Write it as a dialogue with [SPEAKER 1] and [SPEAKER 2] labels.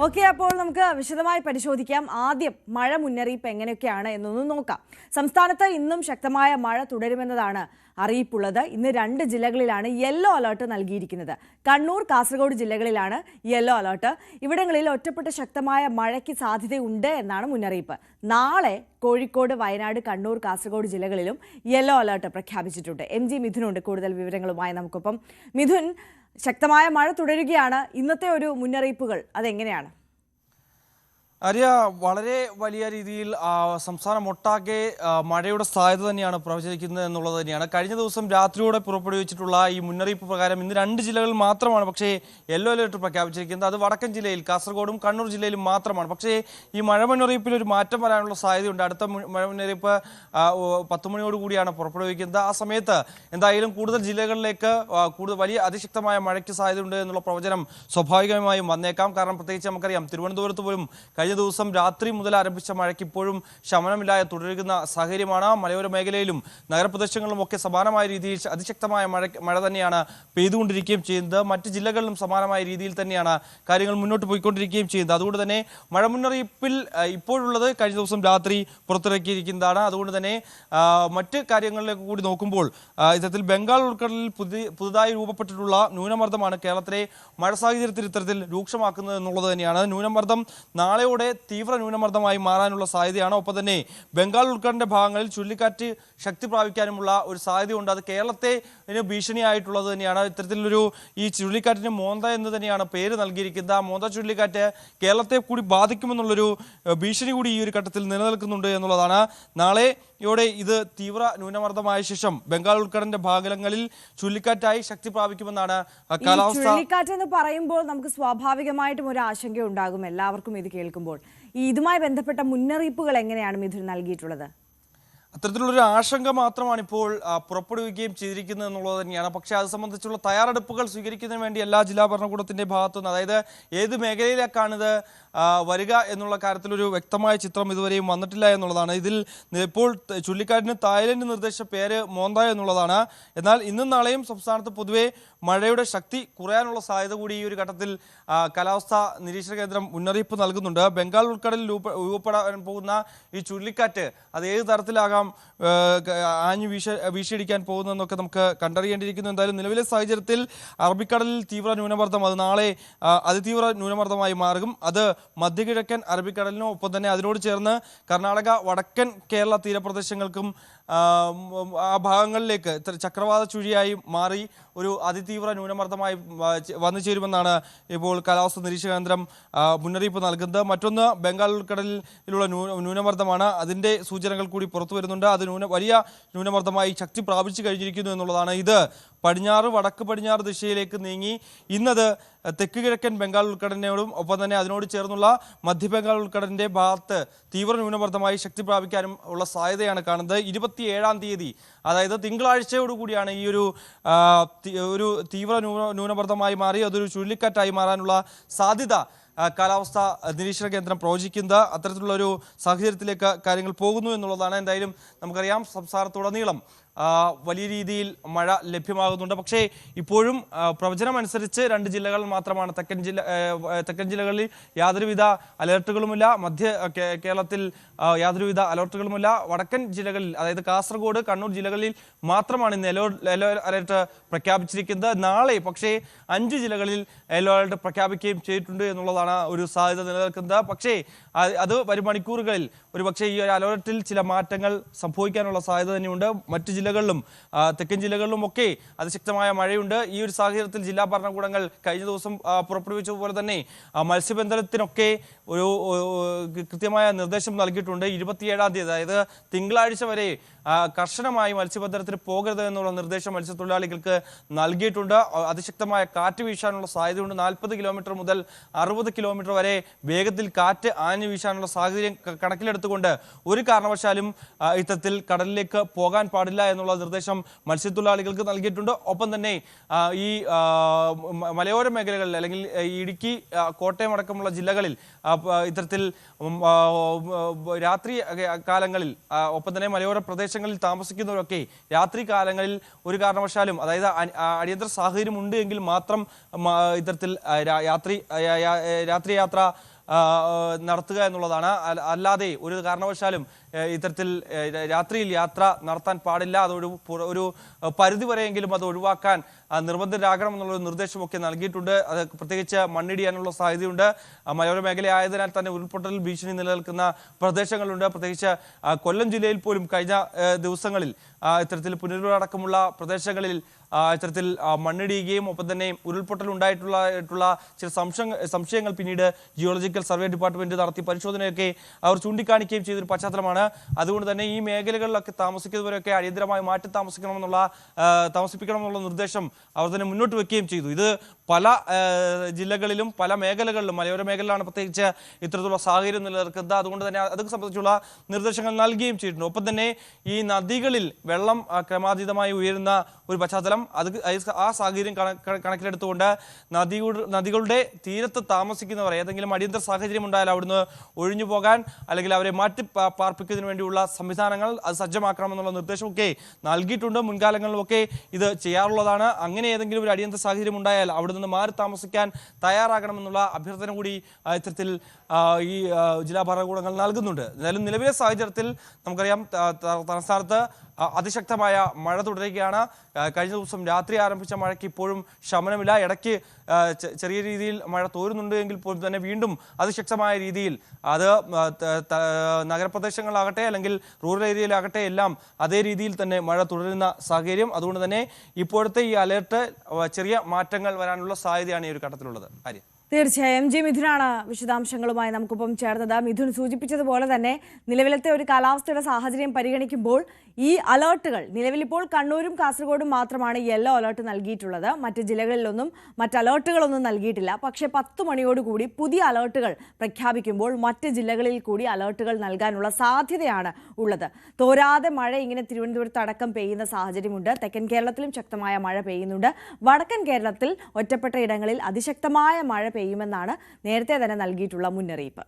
[SPEAKER 1] Okay, അപ്പോൾ നമുക്ക് വിശദമായി പരിശോധിക്കാം. ആദ്യം മഴ മുന്നറിയിപ്പ് എങ്ങനെയൊക്കെയാണ് എന്നൊന്ന് നോക്കാം. സംസ്ഥാനത്ത് ഇന്നും ശക്തമായ മഴ തുടരുമെന്നതാണ് അറിയിപ്പുള്ളത്. ഇന്ന് 2 ജില്ലകളിലാണ് യെല്ലോ അലർട്ട് നൽകിയിരിക്കുന്നത്. കണ്ണൂർ, കാസർഗോഡ് ജില്ലകളിലാണ് യെല്ലോ അലർട്ട്. ഇവിടങ്ങളിൽ ഒറ്റപ്പെട്ട ശക്തമായ മഴയ്ക്ക് സാധ്യതയുണ്ട് എന്നാണ് മുന്നറിയിപ്പ്. നാളെ കോഴിക്കോട്, വയനാട്, കണ്ണൂർ, കാസർഗോഡ് ജില്ലകളിലും യെല്ലോ അലർട്ട് പ്രഖ്യാപിച്ചിട്ടുണ്ട്. MG മിഥുനുണ്ട് കൂടുതൽ വിവരങ്ങളുമായി നമുക്കൊപ്പം. മിഥുൻ, ശക്തമായ മഴ തുടരുകയാണ്. ഇന്നത്തെ ഒരു മുന്നറിയിപ്പുകൾ അതെങ്ങനെയാണ്?
[SPEAKER 2] ആര്യ, വളരെ വലിയ രീതിയിൽ സംസ്ഥാനമൊട്ടാകെ മഴയുടെ സാധ്യത തന്നെയാണ് പ്രവചിക്കുന്നത് എന്നുള്ളത് തന്നെയാണ്. കഴിഞ്ഞ ദിവസം രാത്രിയോടെ പുറപ്പെടുവിച്ചിട്ടുള്ള ഈ മുന്നറിയിപ്പ് പ്രകാരം ഇന്ന് 2 ജില്ലകളിൽ മാത്രമാണ് പക്ഷേ യെല്ലോ അലർട്ട് പ്രഖ്യാപിച്ചിരിക്കുന്നത്. അത് വടക്കൻ ജില്ലയിൽ, കാസർഗോഡും കണ്ണൂർ ജില്ലയിലും മാത്രമാണ്. പക്ഷേ ഈ മഴ മുന്നറിയിപ്പിൽ ഒരു മാറ്റം വരാനുള്ള സാധ്യതയുണ്ട്. അടുത്ത മഴ മുന്നറിയിപ്പ് 10 മണിയോടുകൂടിയാണ് പുറപ്പെടുവിക്കുന്നത്. ആ സമയത്ത് എന്തായാലും കൂടുതൽ ജില്ലകളിലേക്ക് കൂടുതൽ വലിയ അതിശക്തമായ മഴയ്ക്ക് സാധ്യതയുണ്ട് എന്നുള്ള പ്രവചനം സ്വാഭാവികമായും വന്നേക്കാം. കാരണം പ്രത്യേകിച്ച് നമുക്കറിയാം, തിരുവനന്തപുരത്ത് പോലും കഴിഞ്ഞ ദിവസം രാത്രി മുതൽ ആരംഭിച്ച മഴയ്ക്ക് ഇപ്പോഴും ശമനമില്ലാതെ തുടരുന്ന സാഹചര്യമാണ്. മലയോര മേഖലയിലും നഗരപ്രദേശങ്ങളിലും ഒക്കെ സമാനമായ രീതിയിൽ അതിശക്തമായ മഴ തന്നെയാണ് പെയ്തുകൊണ്ടിരിക്കുകയും ചെയ്യുന്നത്. മറ്റ് ജില്ലകളിലും സമാനമായ രീതിയിൽ തന്നെയാണ് കാര്യങ്ങൾ മുന്നോട്ട് പോയിക്കൊണ്ടിരിക്കുകയും ചെയ്യുന്നത്. അതുകൊണ്ട് തന്നെ മഴ മുന്നറിയിപ്പിൽ ഇപ്പോഴുള്ളത് കഴിഞ്ഞ ദിവസം രാത്രി പുറത്തിറക്കിയിരിക്കുന്നതാണ്. അതുകൊണ്ട് തന്നെ മറ്റ് കാര്യങ്ങളിലേക്ക് കൂടി നോക്കുമ്പോൾ ഇത്തരത്തിൽ ബംഗാൾ ഉൾക്കടലിൽ പുതുതായി രൂപപ്പെട്ടിട്ടുള്ള ന്യൂനമർദ്ദമാണ് കേരളത്തിലെ മഴ സാഹചര്യത്തിൽ ഇത്തരത്തിൽ രൂക്ഷമാക്കുന്നത് എന്നുള്ളത് തന്നെയാണ്. ന്യൂനമർദ്ദം നാളെയോടെ തീവ്ര ന്യൂനമർദ്ദമായി മാറാനുള്ള സാധ്യതയാണ്. ഒപ്പം തന്നെ ബംഗാൾ ഉൾക്കടലിന്റെ ഭാഗങ്ങളിൽ ചുഴലിക്കാറ്റ് ശക്തി പ്രാപിക്കാനുമുള്ള ഒരു സാധ്യതയുണ്ട്. അത് കേരളത്തെ ഭീഷണിയായിട്ടുള്ളത് തന്നെയാണ്. ഇത്തരത്തിലൊരു ഈ ചുഴലിക്കാറ്റിന് മോന്ത എന്ന് തന്നെയാണ് പേര് നൽകിയിരിക്കുന്നത്. ആ മോന്ത ചുഴലിക്കാറ്റ് കേരളത്തെ കൂടി ബാധിക്കുമെന്നുള്ളൊരു ഭീഷണി കൂടി ഈ ഒരു ഘട്ടത്തിൽ നിലനിൽക്കുന്നുണ്ട് എന്നുള്ളതാണ്. നാളെയോടെ ഇത് തീവ്ര ന്യൂനമർദ്ദമായ ശേഷം ബംഗാൾ ഉൾക്കടലിന്റെ ഭാഗങ്ങളിൽ ചുഴലിക്കാറ്റായി ശക്തി പ്രാപിക്കുമെന്നാണ് കാലാവസ്ഥ.
[SPEAKER 1] ചുഴലിക്കാറ്റ് എന്ന് പറയുമ്പോൾ നമുക്ക് സ്വാഭാവികമായിട്ടും ഒരു ആശങ്ക ഉണ്ടാകും എല്ലാവർക്കും ഇത് കേൾക്കുമ്പോൾ. ഇതുമായി ബന്ധപ്പെട്ട മുന്നറിയിപ്പുകൾ എങ്ങനെയാണ് മിഥുൻ നൽകിയിട്ടുള്ളത്?
[SPEAKER 2] അത്തരത്തിലുള്ളൊരു ആശങ്ക മാത്രമാണ് ഇപ്പോൾ പുറപ്പെടുവിക്കുകയും ചെയ്തിരിക്കുന്നത് എന്നുള്ളത് തന്നെയാണ്. പക്ഷേ അത് സംബന്ധിച്ചുള്ള തയ്യാറെടുപ്പുകൾ സ്വീകരിക്കുന്നതിന് വേണ്ടി എല്ലാ ജില്ലാ ഭരണകൂടത്തിന്റെ ഭാഗത്തുനിന്ന്, അതായത് ഏത് മേഖലയിലേക്കാണിത് വരിക എന്നുള്ള കാര്യത്തിലൊരു വ്യക്തമായ ചിത്രം ഇതുവരെയും വന്നിട്ടില്ല എന്നുള്ളതാണ്. ഇതിൽ ഇപ്പോൾ ചുഴലിക്കാറ്റിന് തായ്ലൻഡ് നിർദ്ദേശിച്ച പേര് മോന്ത എന്നുള്ളതാണ്. എന്നാൽ ഇന്നും നാളെയും സംസ്ഥാനത്ത് പൊതുവെ മഴയുടെ ശക്തി കുറയാനുള്ള സാധ്യത കൂടി ഈ ഒരു ഘട്ടത്തിൽ കാലാവസ്ഥാ നിരീക്ഷണ കേന്ദ്രം മുന്നറിയിപ്പ് നൽകുന്നുണ്ട്. ബംഗാൾ ഉൾക്കടലിൽ രൂപപ്പെടാൻ പോകുന്ന ഈ ചുഴലിക്കാറ്റ് അത് ഏത് തരത്തിലാകാം ആഞ്ഞു വീശിയടിക്കാൻ പോകുന്നതെന്നൊക്കെ നമുക്ക് കണ്ടറിയേണ്ടിയിരിക്കുന്നു. എന്തായാലും നിലവിലെ സാഹചര്യത്തിൽ അറബിക്കടലിൽ തീവ്ര ന്യൂനമർദ്ദം അത് നാളെ അതിതീവ്ര ന്യൂനമർദ്ദമായി മാറും. അത് മധ്യകിഴക്കൻ അറബിക്കടലിനും ഒപ്പം തന്നെ അതിനോട് ചേർന്ന് കർണാടക, വടക്കൻ കേരള തീരപ്രദേശങ്ങൾക്കും ആ ഭാഗങ്ങളിലേക്ക് ചക്രവാത ചുഴിയായി മാറി ഒരു അതിതീവ്ര ന്യൂനമർദ്ദമായി വന്നു ചേരുമെന്നാണ് ഇപ്പോൾ കാലാവസ്ഥാ നിരീക്ഷണ കേന്ദ്രം മുന്നറിയിപ്പ് നൽകുന്നത്. മറ്റൊന്ന് ബംഗാൾ ഉൾക്കടലിലുള്ള ന്യൂനമർദ്ദമാണ്. അതിൻ്റെ സൂചനകൾ കൂടി പുറത്തു വരുന്നുണ്ട്. അത് വലിയ ന്യൂനമർദ്ദമായി ശക്തി പ്രാപിച്ചു കഴിഞ്ഞിരിക്കുന്നു എന്നുള്ളതാണ്. ഇത് പടിഞ്ഞാറ്, വടക്ക് പടിഞ്ഞാറ് ദിശയിലേക്ക് നീങ്ങി ഇന്നത് തെക്ക് കിഴക്കൻ ബംഗാൾ ഉൾക്കടലിനോടും ഒപ്പം തന്നെ അതിനോട് ചേർന്നുള്ള മധ്യ ബംഗാൾ ഉൾക്കടലിൻ്റെ ഭാഗത്ത് തീവ്ര ന്യൂനമർദ്ദമായി ശക്തി പ്രാപിക്കാനും ഉള്ള സാധ്യതയാണ് കാണുന്നത്. 27-ാം തീയതി, അതായത് തിങ്കളാഴ്ചയോടുകൂടിയാണ് ഈ ഒരു തീവ്ര ന്യൂനമർദ്ദമായി മാറി അതൊരു ചുഴലിക്കാറ്റായി മാറാനുള്ള സാധ്യത കാലാവസ്ഥാ നിരീക്ഷണ കേന്ദ്രം പ്രവചിക്കുന്നത്. അത്തരത്തിലുള്ളൊരു സാഹചര്യത്തിലേക്ക് കാര്യങ്ങൾ പോകുന്നു എന്നുള്ളതാണ്. എന്തായാലും നമുക്കറിയാം, സംസ്ഥാനത്തുടനീളം വലിയ രീതിയിൽ മഴ ലഭ്യമാകുന്നുണ്ട്. പക്ഷേ ഇപ്പോഴും പ്രവചനമനുസരിച്ച് 2 ജില്ലകളിൽ മാത്രമാണ്, തെക്കൻ ജില്ലകളിൽ യാതൊരുവിധ അലർട്ടുകളുമില്ല, മധ്യ കേരളത്തിൽ യാതൊരുവിധ അലർട്ടുകളുമില്ല, വടക്കൻ ജില്ലകളിൽ അതായത് കാസർഗോഡ്, കണ്ണൂർ ജില്ലകളിൽ മാത്രമാണ് ഇന്ന് യെല്ലോ അലർട്ട് പ്രഖ്യാപിച്ചിരിക്കുന്നത്. നാളെ പക്ഷേ 5 ജില്ലകളിൽ യെല്ലോ അലർട്ട് പ്രഖ്യാപിക്കുകയും ചെയ്തിട്ടുണ്ട് എന്നുള്ളതാണ് ഒരു സാധ്യത നിലനിൽക്കുന്നത്. പക്ഷേ അത് വരും മണിക്കൂറുകളിൽ ഒരുപക്ഷേ ഈ ഒരു അലർട്ടിൽ ചില മാറ്റങ്ങൾ സംഭവിക്കാനുള്ള സാധ്യത തന്നെയുണ്ട്. മറ്റ് ജില്ലകളിലും തെക്കൻ ജില്ലകളിലും ഒക്കെ അതിശക്തമായ മഴയുണ്ട്. ഈ ഒരു സാഹചര്യത്തിൽ ജില്ലാ ഭരണകൂടങ്ങൾ കഴിഞ്ഞ ദിവസം പുറപ്പെടുവിച്ചതുപോലെ തന്നെ മത്സ്യബന്ധനത്തിനൊക്കെ ഒരു കൃത്യമായ നിർദ്ദേശം നൽകിയിട്ടുണ്ട്. 27-ാം തീയതി, അതായത് തിങ്കളാഴ്ച വരെ കർശനമായി മത്സ്യബന്ധനത്തിന് പോകരുത് എന്നുള്ള നിർദ്ദേശം മത്സ്യത്തൊഴിലാളികൾക്ക് നൽകിയിട്ടുണ്ട്. അതിശക്തമായ കാറ്റ് വീശാനുള്ള സാധ്യതയുണ്ട്. 40 കിലോമീറ്റർ മുതൽ 60 കിലോമീറ്റർ വരെ വേഗത്തിൽ കാറ്റ് ആഞ്ഞു വീശാനുള്ള സാഹചര്യം കണക്കിലെടുത്തുകൊണ്ട് ഒരു കാരണവശാലും ഇത്തരത്തിൽ കടലിലേക്ക് പോകാൻ പാടില്ല എന്നുള്ള നിർദ്ദേശം മത്സ്യത്തൊഴിലാളികൾക്ക് നൽകിയിട്ടുണ്ട്. ഒപ്പം തന്നെ ഈ മലയോര മേഖലകളിൽ അല്ലെങ്കിൽ ഇടുക്കി, കോട്ടയം അടക്കമുള്ള ജില്ലകളിൽ ഇത്തരത്തിൽ രാത്രി കാലങ്ങളിൽ ഒപ്പം തന്നെ മലയോര പ്രദേശ പ്രദേശങ്ങളിൽ താമസിക്കുന്നവരൊക്കെ രാത്രി കാലങ്ങളിൽ ഒരു കാരണവശാലും, അതായത് അടിയന്തര സാഹചര്യം ഉണ്ട് എങ്കിൽ മാത്രം ഇത്തരത്തിൽ രാത്രി യാത്ര നടത്തുക എന്നുള്ളതാണ്. അല്ലാതെ ഒരു കാരണവശാലും ഇത്തരത്തിൽ രാത്രിയിൽ യാത്ര നടത്താൻ പാടില്ല. ഒരു പരിധി വരെയെങ്കിലും അത് ഒഴിവാക്കാൻ നിർബന്ധരാകണമെന്നുള്ള നിർദ്ദേശമൊക്കെ നൽകിയിട്ടുണ്ട്. അത് പ്രത്യേകിച്ച് മണ്ണിടിയാനുള്ള സാധ്യതയുണ്ട്. മലയോര മേഖലയായതിനാൽ തന്നെ ഉരുൾപൊട്ടൽ ഭീഷണി നിലനിൽക്കുന്ന പ്രദേശങ്ങളുണ്ട്. പ്രത്യേകിച്ച് കൊല്ലം ജില്ലയിൽ പോലും കഴിഞ്ഞ ദിവസങ്ങളിൽ ഇത്തരത്തിൽ പുനലൂരടക്കമുള്ള പ്രദേശങ്ങളിൽ ഇത്തരത്തിൽ മണ്ണിടിയുകയും ഒപ്പം തന്നെ ഉരുൾപൊട്ടൽ ഉണ്ടായിട്ടുള്ള ചില സംശയങ്ങൾ പിന്നീട് ജിയോളജിക്കൽ സർവേ ഡിപ്പാർട്ട്മെന്റ് നടത്തി പരിശോധനയൊക്കെ അവർ ചൂണ്ടിക്കാണിക്കുകയും ചെയ്തൊരു പശ്ചാത്തലമാണ്. അതുകൊണ്ട് തന്നെ ഈ മേഖലകളിലൊക്കെ താമസിക്കുന്നവരൊക്കെ അടിയന്തരമായി മാറ്റി താമസിപ്പിക്കണമെന്നുള്ള നിർദ്ദേശം അവർ തന്നെ മുന്നോട്ട് വെക്കുകയും ചെയ്തു. ഇത് പല ജില്ലകളിലും പല മേഖലകളിലും മലയോര മേഖലയിലാണ് പ്രത്യേകിച്ച് ഇത്തരത്തിലുള്ള സാഹചര്യം നിലനിൽക്കുന്നത്. അതുകൊണ്ട് തന്നെ അതൊക്കെ സംബന്ധിച്ചുള്ള നിർദ്ദേശങ്ങൾ നൽകുകയും ചെയ്തിട്ടുണ്ട്. ഒപ്പം തന്നെ ഈ നദികളിൽ വെള്ളം ക്രമാതീതമായി ഉയരുന്ന ഒരു പശ്ചാത്തലം, ആ സാഹചര്യം കണക്കിലെടുത്തുകൊണ്ട് നദികളുടെ തീരത്ത് താമസിക്കുന്നവർ ഏതെങ്കിലും അടിയന്തര സാഹചര്യം ഉണ്ടായാൽ അവിടുന്ന് ഒഴിഞ്ഞു പോകാൻ അല്ലെങ്കിൽ അവരെ മാറ്റി പാർപ്പിക്കുന്നതിന് വേണ്ടിയുള്ള സംവിധാനങ്ങൾ അത് സജ്ജമാക്കണമെന്നുള്ള നിർദ്ദേശമൊക്കെ നൽകിയിട്ടുണ്ട്. മുൻകാലങ്ങളിലൊക്കെ ഇത് ചെയ്യാറുള്ളതാണ്. അങ്ങനെ ഏതെങ്കിലും ഒരു അടിയന്തര സാഹചര്യം ഉണ്ടായാൽ അവിടെ നിന്ന് മാറി താമസിക്കാൻ തയ്യാറാകണമെന്നുള്ള അഭ്യർത്ഥന കൂടി ഇത്തരത്തിൽ ഈ ജില്ലാ ഭരണകൂടങ്ങൾ നൽകുന്നുണ്ട്. എന്നാലും നിലവിലെ സാഹചര്യത്തിൽ നമുക്കറിയാം സംസ്ഥാനത്ത് അതിശക്തമായ മഴ തുടരുകയാണ്. കഴിഞ്ഞ ദിവസം രാത്രി ആരംഭിച്ച മഴയ്ക്ക് ഇപ്പോഴും ശമനമില്ല. ഇടയ്ക്ക് ചെറിയ രീതിയിൽ മഴ തോരുന്നുണ്ട് എങ്കിൽ പോലും തന്നെ വീണ്ടും അതിശക്തമായ രീതിയിൽ അത് നഗരപ്രദേശങ്ങളാകട്ടെ അല്ലെങ്കിൽ റൂറൽ ഏരിയയിലാകട്ടെ എല്ലാം അതേ രീതിയിൽ തന്നെ മഴ തുടരുന്ന സാഹചര്യം. അതുകൊണ്ട് തന്നെ ഇപ്പോഴത്തെ ഈ അലേർട്ട് ചെറിയ മാറ്റങ്ങൾ വരാനുള്ള സാധ്യതയാണ് ഈ ഒരു ഘട്ടത്തിലുള്ളത്. ആര്യ,
[SPEAKER 1] തീർച്ചയായും ജി മിഥുനാണ് വിശദാംശങ്ങളുമായി നമുക്കൊപ്പം ചേർന്നത്. മിഥുൻ സൂചിപ്പിച്ചതുപോലെ തന്നെ നിലവിലത്തെ ഒരു കാലാവസ്ഥയുടെ സാഹചര്യം പരിഗണിക്കുമ്പോൾ ഈ അലേർട്ടുകൾ നിലവിലിപ്പോൾ കണ്ണൂരും കാസർഗോഡും മാത്രമാണ് യെല്ലോ അലേർട്ട് നൽകിയിട്ടുള്ളത്. മറ്റ് ജില്ലകളിലൊന്നും മറ്റ് അലേർട്ടുകളൊന്നും നൽകിയിട്ടില്ല. പക്ഷേ 10 മണിയോടുകൂടി പുതിയ അലേർട്ടുകൾ പ്രഖ്യാപിക്കുമ്പോൾ മറ്റ് ജില്ലകളിൽ കൂടി അലേർട്ടുകൾ നൽകാനുള്ള സാധ്യതയാണ് ഉള്ളത്. തോരാതെ മഴ ഇങ്ങനെ തിരുവനന്തപുരത്ത് അടക്കം പെയ്യുന്ന സാഹചര്യമുണ്ട്. തെക്കൻ കേരളത്തിലും ശക്തമായ മഴ പെയ്യുന്നുണ്ട്. വടക്കൻ കേരളത്തിൽ ഒറ്റപ്പെട്ട ഇടങ്ങളിൽ അതിശക്തമായ മഴ പെയ്യുമെന്നാണ് നേരത്തെ തന്നെ നൽകിയിട്ടുള്ള മുന്നറിയിപ്പ്.